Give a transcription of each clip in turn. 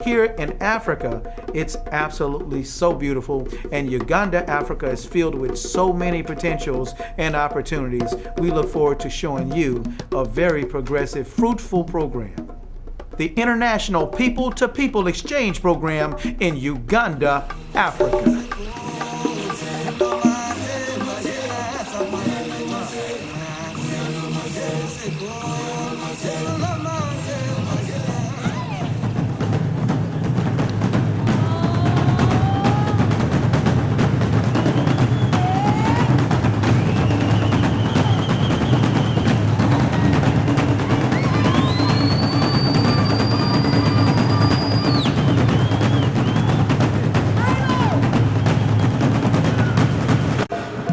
Here in Africa, it's absolutely so beautiful, and Uganda, Africa is filled with so many potentials and opportunities. We look forward to showing you a very progressive, fruitful program. The International People-to-People Exchange Program in Uganda, Africa.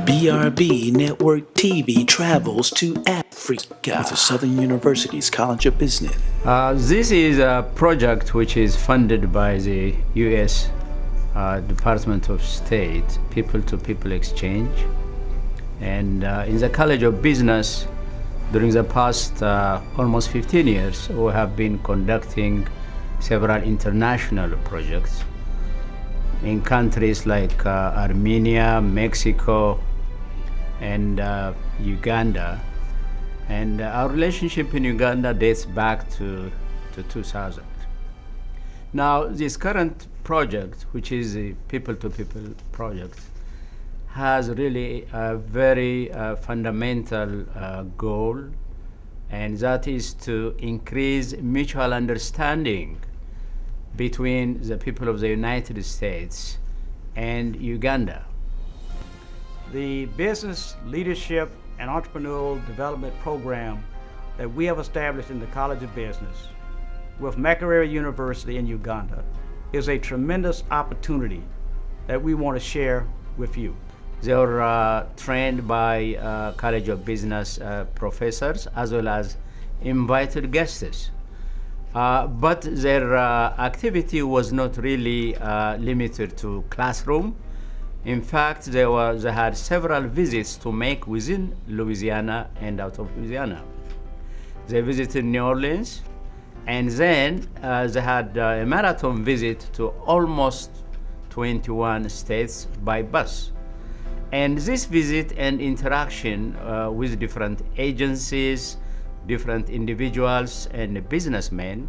BRB Network TV travels to Africa with the Southern University's College of Business. This is a project which is funded by the U.S. Department of State, People-to-People Exchange. And in the College of Business, during the past almost 15 years, we have been conducting several international projects in countries like Armenia, Mexico, and Uganda. And our relationship in Uganda dates back to 2000. Now, this current project, which is a people-to-people project, has really a very fundamental goal, and that is to increase mutual understanding between the people of the United States and Uganda. The business leadership and entrepreneurial development program that we have established in the College of Business with Makerere University in Uganda is a tremendous opportunity that we want to share with you. They are trained by College of Business professors as well as invited guests. But their activity was not really limited to classroom. In fact, they had several visits to make within Louisiana and out of Louisiana. They visited New Orleans, and then they had a marathon visit to almost 21 states by bus. And this visit and interaction with different agencies, different individuals and businessmen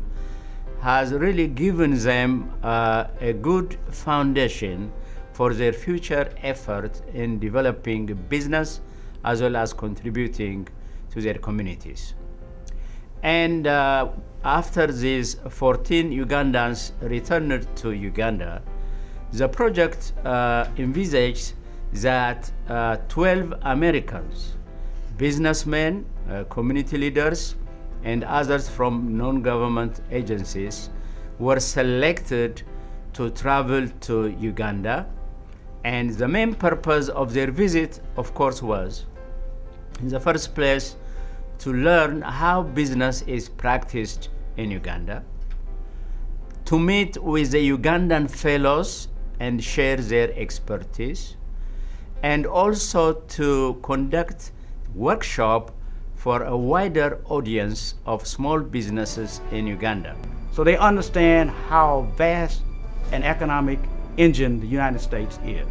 has really given them a good foundation for their future effort in developing business as well as contributing to their communities. And after these 14 Ugandans returned to Uganda, the project envisaged that 12 Americans, businessmen, community leaders, and others from non-government agencies were selected to travel to Uganda. And the main purpose of their visit, of course, was, in the first place, to learn how business is practiced in Uganda, to meet with the Ugandan fellows and share their expertise, and also to conduct workshop for a wider audience of small businesses in Uganda. So they understand how vast an economic engine the United States is.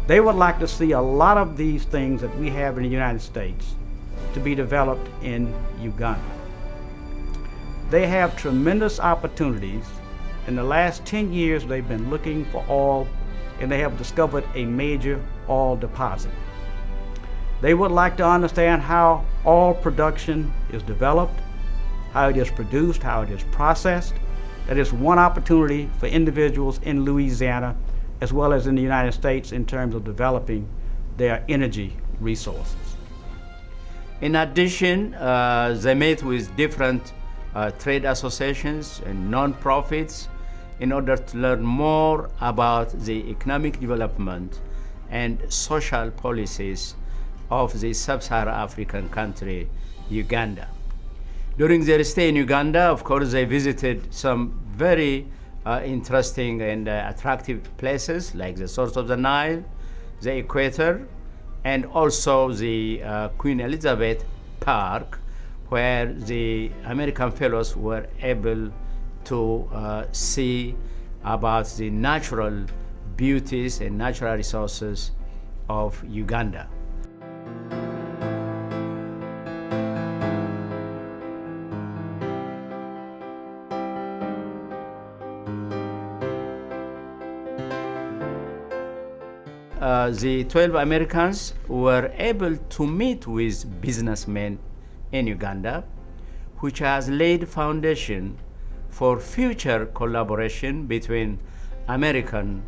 They would like to see a lot of these things that we have in the United States to be developed in Uganda. They have tremendous opportunities. In the last 10 years, they've been looking for oil, and they have discovered a major oil deposit. They would like to understand how oil production is developed, how it is produced, how it is processed. That is one opportunity for individuals in Louisiana as well as in the United States in terms of developing their energy resources. In addition, they met with different trade associations and non-profits in order to learn more about the economic development and social policies of the sub-Saharan African country, Uganda. During their stay in Uganda, of course, they visited some very interesting and attractive places like the source of the Nile, the equator, and also the Queen Elizabeth Park, where the American fellows were able to see about the natural beauties and natural resources of Uganda. The 12 Americans were able to meet with businessmen in Uganda, which has laid foundation for future collaboration between American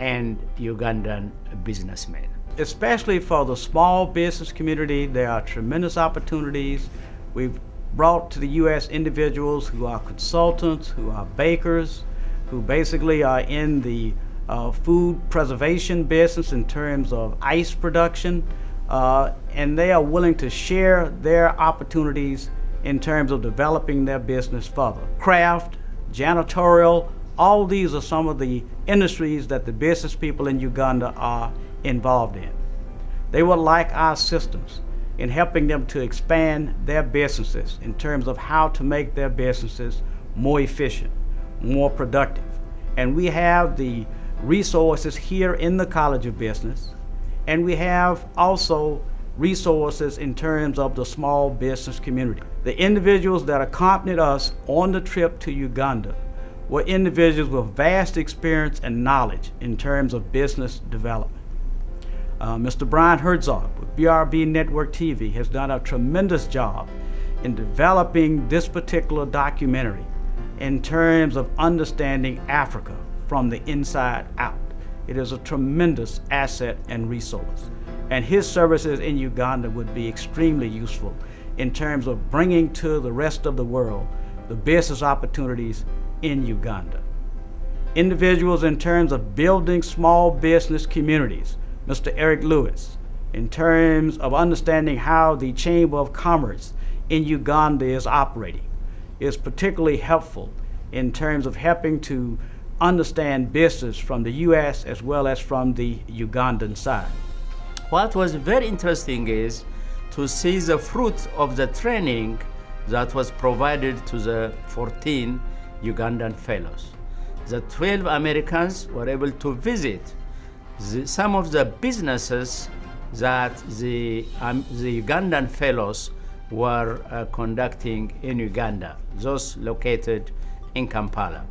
and Ugandan businessmen. Especially for the small business community, there are tremendous opportunities. We've brought to the U.S. individuals who are consultants, who are bakers, who basically are in the food preservation business in terms of ice production, and they are willing to share their opportunities in terms of developing their business further. Craft, janitorial, all these are some of the industries that the business people in Uganda are involved in. They would like our assistance in helping them to expand their businesses in terms of how to make their businesses more efficient, more productive. And we have the resources here in the College of Business, and we have also resources in terms of the small business community. The individuals that accompanied us on the trip to Uganda were individuals with vast experience and knowledge in terms of business development. Mr. Brian Herzog with BRB Network TV has done a tremendous job in developing this particular documentary in terms of understanding Africa from the inside out. It is a tremendous asset and resource. And his services in Uganda would be extremely useful in terms of bringing to the rest of the world the business opportunities in Uganda. Individuals in terms of building small business communities, Mr. Eric Lewis, in terms of understanding how the Chamber of Commerce in Uganda is operating, is particularly helpful in terms of helping to understand business from the U.S. as well as from the Ugandan side. What was very interesting is to see the fruit of the training that was provided to the 14 Ugandan fellows. The 12 Americans were able to visit some of the businesses that the Ugandan fellows were conducting in Uganda, those located in Kampala.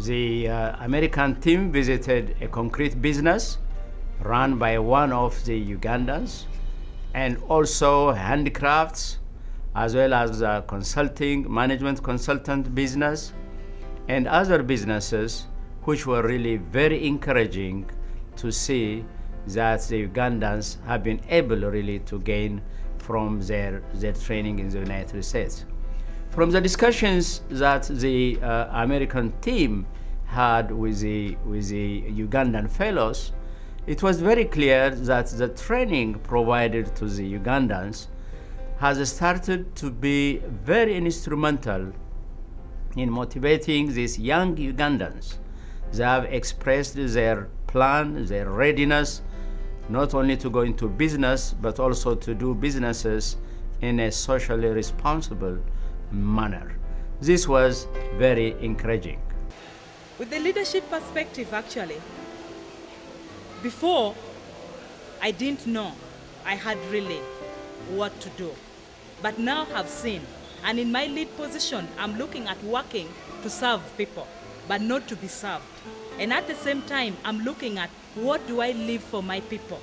The American team visited a concrete business run by one of the Ugandans, and also handicrafts, as well as consulting, management consultant business, and other businesses, which were really very encouraging to see that the Ugandans have been able really to gain from their training in the United States. From the discussions that the American team had with the Ugandan fellows, it was very clear that the training provided to the Ugandans has started to be very instrumental in motivating these young Ugandans. They have expressed their plan, their readiness, not only to go into business, but also to do businesses in a socially responsible manner. This was very encouraging. With the leadership perspective, actually, before I didn't know I had really what to do, but now I've seen, and in my lead position, I'm looking at working to serve people, but not to be served. And at the same time, I'm looking at what do I leave for my people.